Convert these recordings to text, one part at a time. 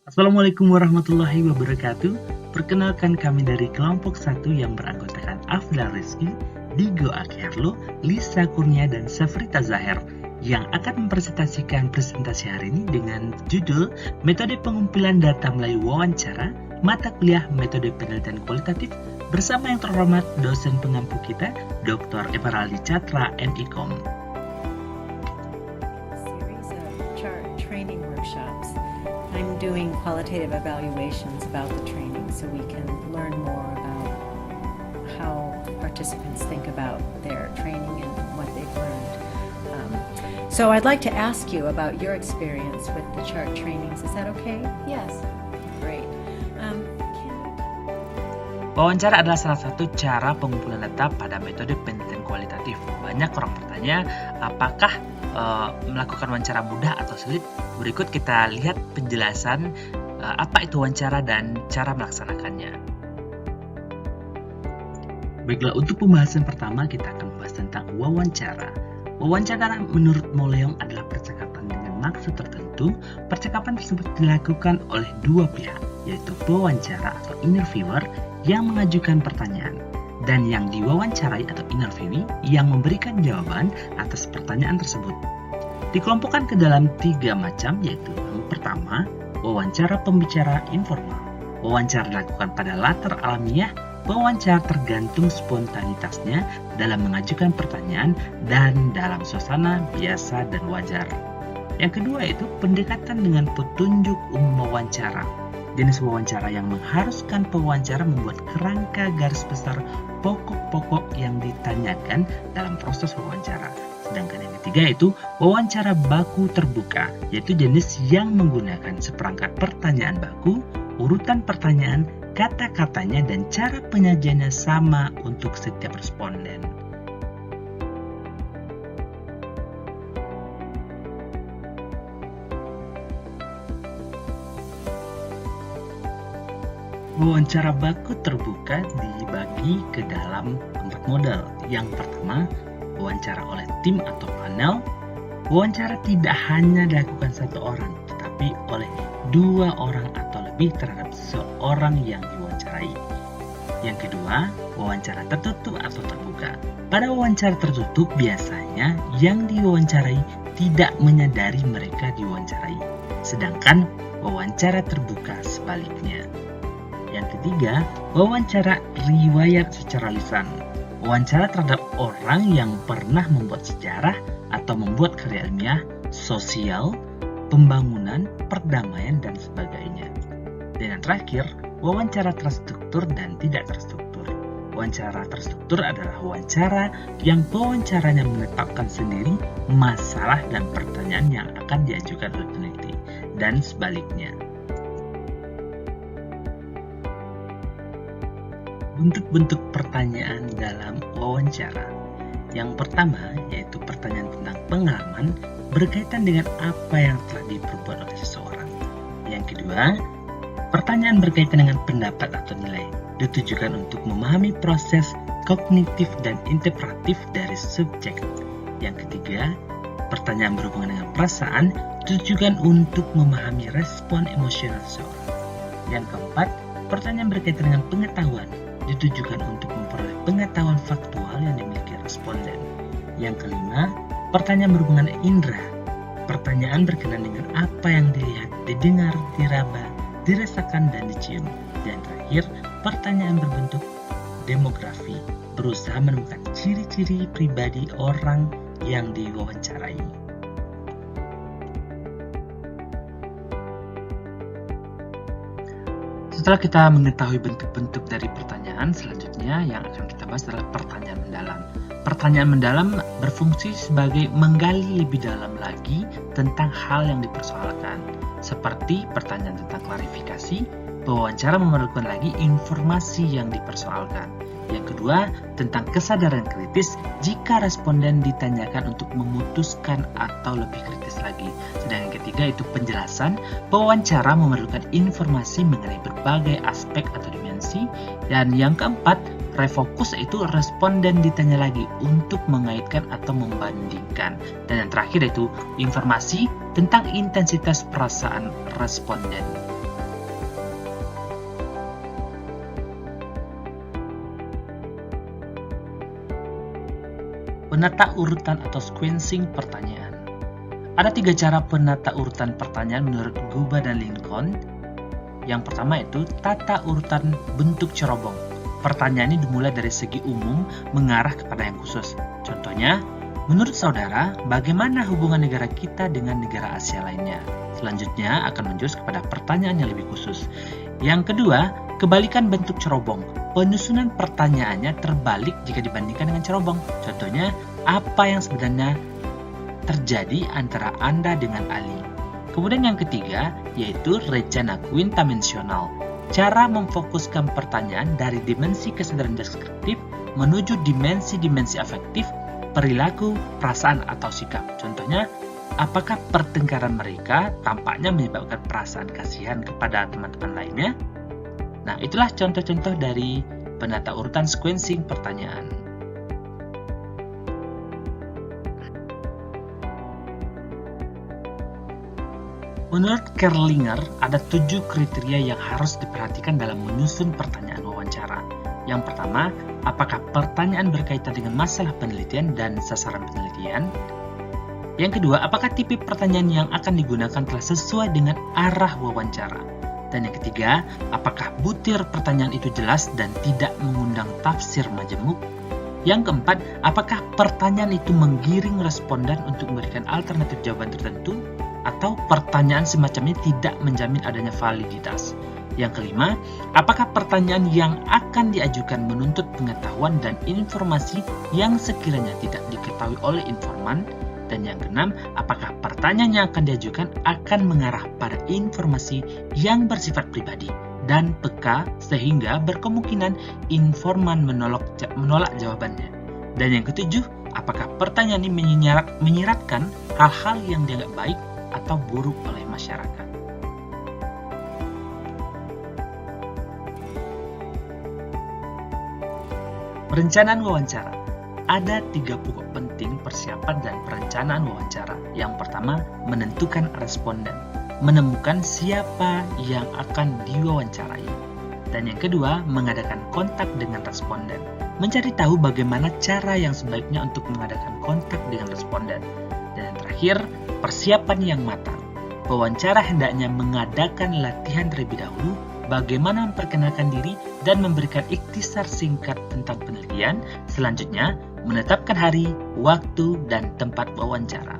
Assalamualaikum warahmatullahi wabarakatuh. Perkenalkan kami dari kelompok 1 yang beranggotakan Afdal Rizky, Digo Akherlo, Lisa Kurnia, dan Safrita Zahir yang akan mempresentasikan presentasi hari ini dengan judul Metode Pengumpulan Data Melalui Wawancara, Mata Kuliah Metode Penelitian Kualitatif bersama yang terhormat dosen pengampu kita, Dr. Everaldi Catra, MIKOM. Series of chart training workshops. I'm doing qualitative evaluations about the training so we can learn more about how participants think about their training and what they've learned. So I'd like to ask you about your experience with the chart trainings. Is that okay? Yes. Great. Wawancara adalah salah satu cara pengumpulan data pada metode penelitian kualitatif. Banyak orang bertanya, apakah melakukan wawancara mudah atau sulit? Berikut kita lihat penjelasan apa itu wawancara dan cara melaksanakannya. Baiklah, untuk pembahasan pertama kita akan membahas tentang wawancara. Wawancara menurut Moleong adalah percakapan dengan maksud tertentu. Percakapan tersebut dilakukan oleh dua pihak, yaitu pewawancara atau interviewer yang mengajukan pertanyaan dan yang diwawancarai atau interviewee yang memberikan jawaban atas pertanyaan tersebut. Dikelompokkan ke dalam 3 macam, yaitu yang pertama, wawancara pembicara informal. Wawancara dilakukan pada latar alamiah. Wawancara tergantung spontanitasnya dalam mengajukan pertanyaan dan dalam suasana biasa dan wajar. Yang kedua itu pendekatan dengan petunjuk umum wawancara. Jenis wawancara yang mengharuskan pewawancara membuat kerangka garis besar pokok-pokok yang ditanyakan dalam proses wawancara. Sedangkan yang ketiga itu wawancara baku terbuka, yaitu jenis yang menggunakan seperangkat pertanyaan baku, urutan pertanyaan, kata-katanya, dan cara penyajiannya sama untuk setiap responden. Wawancara baku terbuka dibagi ke dalam 4 model. Yang pertama, wawancara oleh tim atau panel. Wawancara tidak hanya dilakukan satu orang, tetapi oleh 2 orang atau lebih terhadap seorang yang diwawancarai. Yang kedua, wawancara tertutup atau terbuka. Pada wawancara tertutup, biasanya yang diwawancarai tidak menyadari mereka diwawancarai, sedangkan wawancara terbuka sebaliknya. Yang ketiga, wawancara riwayat secara lisan. Wawancara terhadap orang yang pernah membuat sejarah atau membuat karya ilmiah, sosial, pembangunan, perdamaian, dan sebagainya. Dan yang terakhir, wawancara terstruktur dan tidak terstruktur. Wawancara terstruktur adalah wawancara yang pewawancaranya menetapkan sendiri masalah dan pertanyaan yang akan diajukan oleh peneliti, dan sebaliknya. Bentuk-bentuk pertanyaan dalam wawancara. Yang pertama yaitu pertanyaan tentang pengalaman berkaitan dengan apa yang telah diperbuat oleh seseorang. Yang kedua, pertanyaan berkaitan dengan pendapat atau nilai, ditujukan untuk memahami proses kognitif dan interpretif dari subjek. Yang ketiga, pertanyaan berhubungan dengan perasaan, ditujukan untuk memahami respon emosional seseorang. Yang keempat, pertanyaan berkaitan dengan pengetahuan, ditujukan untuk memperoleh pengetahuan faktual yang dimiliki responden. Yang kelima, pertanyaan berhubungan indera. Pertanyaan berkenaan dengan apa yang dilihat, didengar, diraba, dirasakan, dan dicium. Dan terakhir, pertanyaan berbentuk demografi, berusaha menemukan ciri-ciri pribadi orang yang diwawancarai. Setelah kita mengetahui bentuk-bentuk dari pertanyaan, selanjutnya yang akan kita bahas adalah pertanyaan mendalam. Pertanyaan mendalam berfungsi sebagai menggali lebih dalam lagi tentang hal yang dipersoalkan. Seperti pertanyaan tentang klarifikasi, pewawancara memerlukan lagi informasi yang dipersoalkan. Yang kedua, tentang kesadaran kritis jika responden ditanyakan untuk memutuskan atau lebih kritis lagi. Sedangkan yang ketiga itu penjelasan, pewawancara memerlukan informasi mengenai berbagai aspek atau dimensi. Dan yang keempat, refokus yaitu responden ditanya lagi untuk mengaitkan atau membandingkan. Dan yang terakhir yaitu informasi tentang intensitas perasaan responden. penata urutan atau sequencing pertanyaan. Ada 3 cara penata urutan pertanyaan menurut Guba dan Lincoln. Yang pertama itu tata urutan bentuk cerobong. Pertanyaan ini dimulai dari segi umum mengarah kepada yang khusus. Contohnya, menurut saudara, bagaimana hubungan negara kita dengan negara Asia lainnya? Selanjutnya akan menjurus kepada pertanyaan yang lebih khusus. Yang kedua, kebalikan bentuk cerobong. Penyusunan pertanyaannya terbalik jika dibandingkan dengan cerobong. Contohnya, apa yang sebenarnya terjadi antara Anda dengan Ali? Kemudian yang ketiga, yaitu rencana quintamensional. Cara memfokuskan pertanyaan dari dimensi kesadaran deskriptif menuju dimensi-dimensi afektif, perilaku, perasaan, atau sikap. Contohnya, apakah pertengkaran mereka tampaknya menyebabkan perasaan kasihan kepada teman-teman lainnya? Nah, itulah contoh-contoh dari penata urutan sequencing pertanyaan. Menurut Kerlinger, ada 7 kriteria yang harus diperhatikan dalam menyusun pertanyaan wawancara. Yang pertama, apakah pertanyaan berkaitan dengan masalah penelitian dan sasaran penelitian? Yang kedua, apakah tipe pertanyaan yang akan digunakan telah sesuai dengan arah wawancara? Dan yang ketiga, apakah butir pertanyaan itu jelas dan tidak mengundang tafsir majemuk? Yang keempat, apakah pertanyaan itu menggiring responden untuk memberikan alternatif jawaban tertentu? Atau pertanyaan semacamnya tidak menjamin adanya validitas? Yang kelima, apakah pertanyaan yang akan diajukan menuntut pengetahuan dan informasi yang sekiranya tidak diketahui oleh informan? Dan yang keenam, apakah pertanyaan yang akan diajukan akan mengarah pada informasi yang bersifat pribadi dan peka sehingga berkemungkinan informan menolak jawabannya? Dan yang ketujuh, apakah pertanyaan ini menyiratkan hal-hal yang dianggap baik atau buruk oleh masyarakat? Perencanaan wawancara. Ada 3 pokok penting persiapan dan perencanaan wawancara. Yang pertama, menentukan responden, menemukan siapa yang akan diwawancarai. Dan yang kedua, mengadakan kontak dengan responden, mencari tahu bagaimana cara yang sebaiknya untuk mengadakan kontak dengan responden. Dan yang terakhir, persiapan yang matang. Pewawancara hendaknya mengadakan latihan terlebih dahulu, bagaimana memperkenalkan diri dan memberikan ikhtisar singkat tentang penelitian. Selanjutnya, menetapkan hari, waktu, dan tempat wawancara.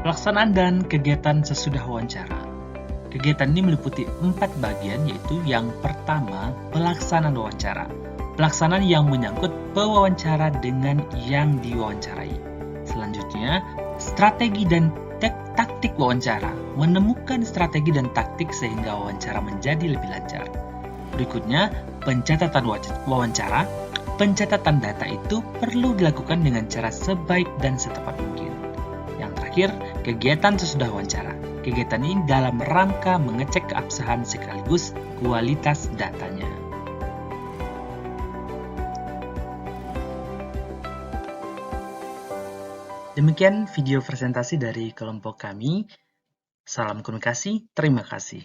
Pelaksanaan dan kegiatan sesudah wawancara. Kegiatan ini meliputi 4 bagian, yaitu yang pertama, pelaksanaan wawancara. Pelaksanaan yang menyangkut pewawancara dengan yang diwawancarai. Selanjutnya, strategi dan taktik wawancara. Menemukan strategi dan taktik sehingga wawancara menjadi lebih lancar. Berikutnya, pencatatan wawancara. Pencatatan data itu perlu dilakukan dengan cara sebaik dan setepat mungkin. Yang terakhir, kegiatan sesudah wawancara. Kegiatan ini dalam rangka mengecek keabsahan sekaligus kualitas datanya. Demikian video presentasi dari kelompok kami. Salam komunikasi, terima kasih.